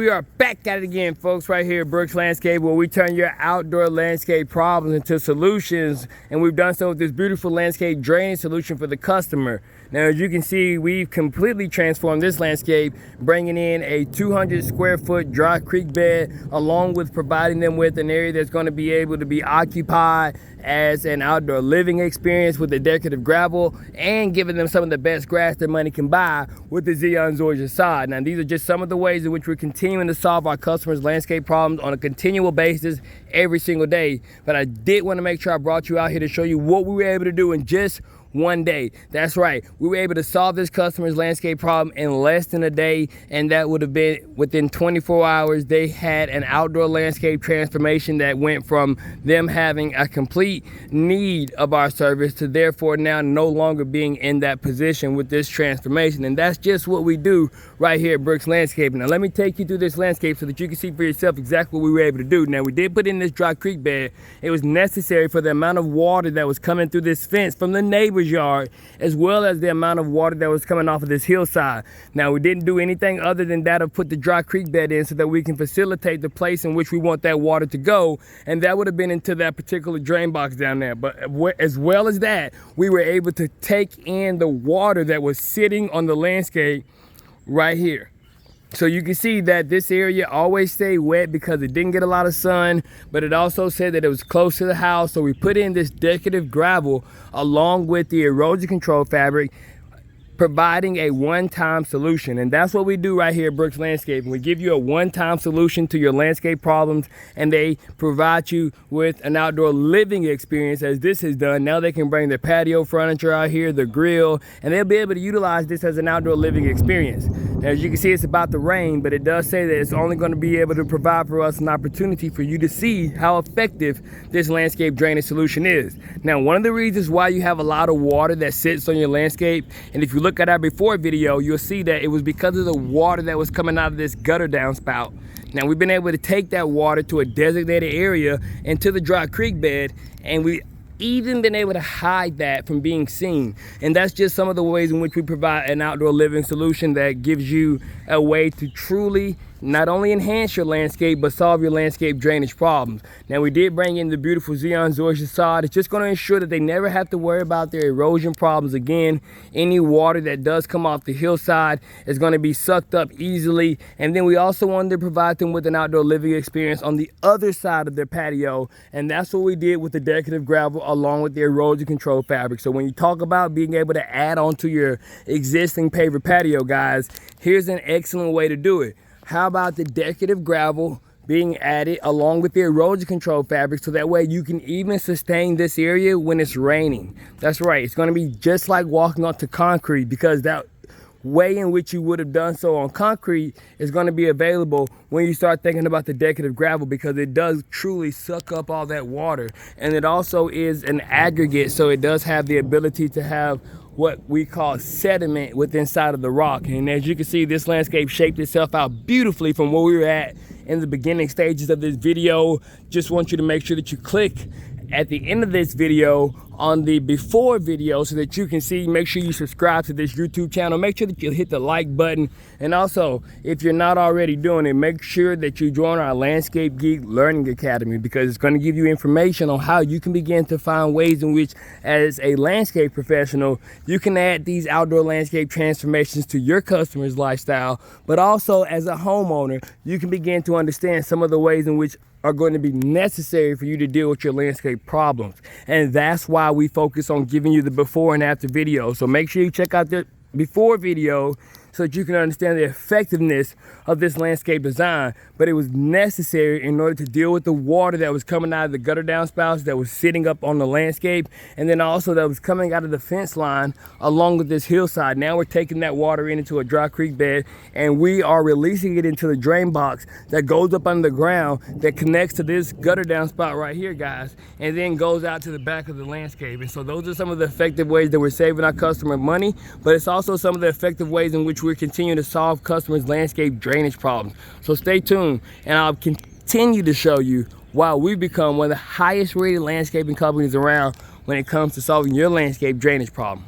we are back at it again, folks, right here at Brooks Landscape, where we turn your outdoor landscape problems into solutions, and we've done so with this beautiful landscape drainage solution for the customer. Now, as you can see, we've completely transformed this landscape, bringing in a 200 square foot dry creek bed, along with providing them with an area that's going to be able to be occupied as an outdoor living experience with the decorative gravel, and giving them some of the best grass their money can buy with the Zeon Zoysia sod. Now, these are just some of the ways in which we're continuing to solve our customers' landscape problems on a continual basis every single day. But I did want to make sure I brought you out here to show you what we were able to do in just one day. That's right, we were able to solve this customer's landscape problem in less than a day, and that would have been within 24 hours. They had an outdoor landscape transformation that went from them having a complete need of our service to therefore now no longer being in that position with this transformation. And that's just what we do right here at Brooks Landscaping. Now let me take you through this landscape so that you can see for yourself exactly what we were able to do. Now, we did put in this dry creek bed. It was necessary for the amount of water that was coming through this fence from the neighbor's yard, as well as the amount of water that was coming off of this hillside. Now, we didn't do anything other than that of put the dry creek bed in so that we can facilitate the place in which we want that water to go, and that would have been into that particular drain box down there. But as well as that, we were able to take in the water that was sitting on the landscape right here. So you can see that this area always stayed wet because it didn't get a lot of sun, but it also said that it was close to the house. So we put in this decorative gravel along with the erosion control fabric, providing a one-time solution. And that's what we do right here at Brooks Landscaping. We give you a one-time solution to your landscape problems, and they provide you with an outdoor living experience as this is done. Now they can bring their patio furniture out here, the grill, and they'll be able to utilize this as an outdoor living experience. Now, as you can see, it's about to rain, but it does say that it's only going to be able to provide for us an opportunity for you to see how effective this landscape drainage solution is. Now, one of the reasons why you have a lot of water that sits on your landscape, and if you look at our before video, you'll see that it was because of the water that was coming out of this gutter downspout. Now, we've been able to take that water to a designated area into the dry creek bed, and we even been able to hide that from being seen. And that's just some of the ways in which we provide an outdoor living solution that gives you a way to truly not only enhance your landscape, but solve your landscape drainage problems. Now, we did bring in the beautiful Zeon Zoysia sod. It's just going to ensure that they never have to worry about their erosion problems again. Any water that does come off the hillside is going to be sucked up easily. And then we also wanted to provide them with an outdoor living experience on the other side of their patio. And that's what we did with the decorative gravel along with the erosion control fabric. So when you talk about being able to add on to your existing paver patio, guys, here's an excellent way to do it. How about the decorative gravel being added along with the erosion control fabric, so that way you can even sustain this area when it's raining? That's right, it's going to be just like walking onto concrete, because that way in which you would have done so on concrete is going to be available when you start thinking about the decorative gravel, because it does truly suck up all that water, and it also is an aggregate, so it does have the ability to have what we call sediment within inside of the rock. And as you can see, this landscape shaped itself out beautifully from where we were at in the beginning stages of this video. Just want you to make sure that you click at the end of this video on the before video so that you can see. Make sure you subscribe to this YouTube channel. Make sure that you hit the like button, and also, if you're not already doing it, make sure that you join our Landscape Geek Learning Academy, because it's going to give you information on how you can begin to find ways in which, as a landscape professional, you can add these outdoor landscape transformations to your customers' lifestyle. But also, as a homeowner, you can begin to understand some of the ways in which are going to be necessary for you to deal with your landscape problems. And that's why we focus on giving you the before and after video. So make sure you check out the before video so that you can understand the effectiveness of this landscape design. But it was necessary in order to deal with the water that was coming out of the gutter downspouts that was sitting up on the landscape, and then also that was coming out of the fence line along with this hillside. Now we're taking that water into a dry creek bed, and we are releasing it into the drain box that goes up under the ground, that connects to this gutter downspout right here, guys, and then goes out to the back of the landscape. And so those are some of the effective ways that we're saving our customer money, but it's also some of the effective ways in which we're continuing to solve customers' landscape drainage problems. So stay tuned, and I'll continue to show you why we've become one of the highest rated landscaping companies around when it comes to solving your landscape drainage problem.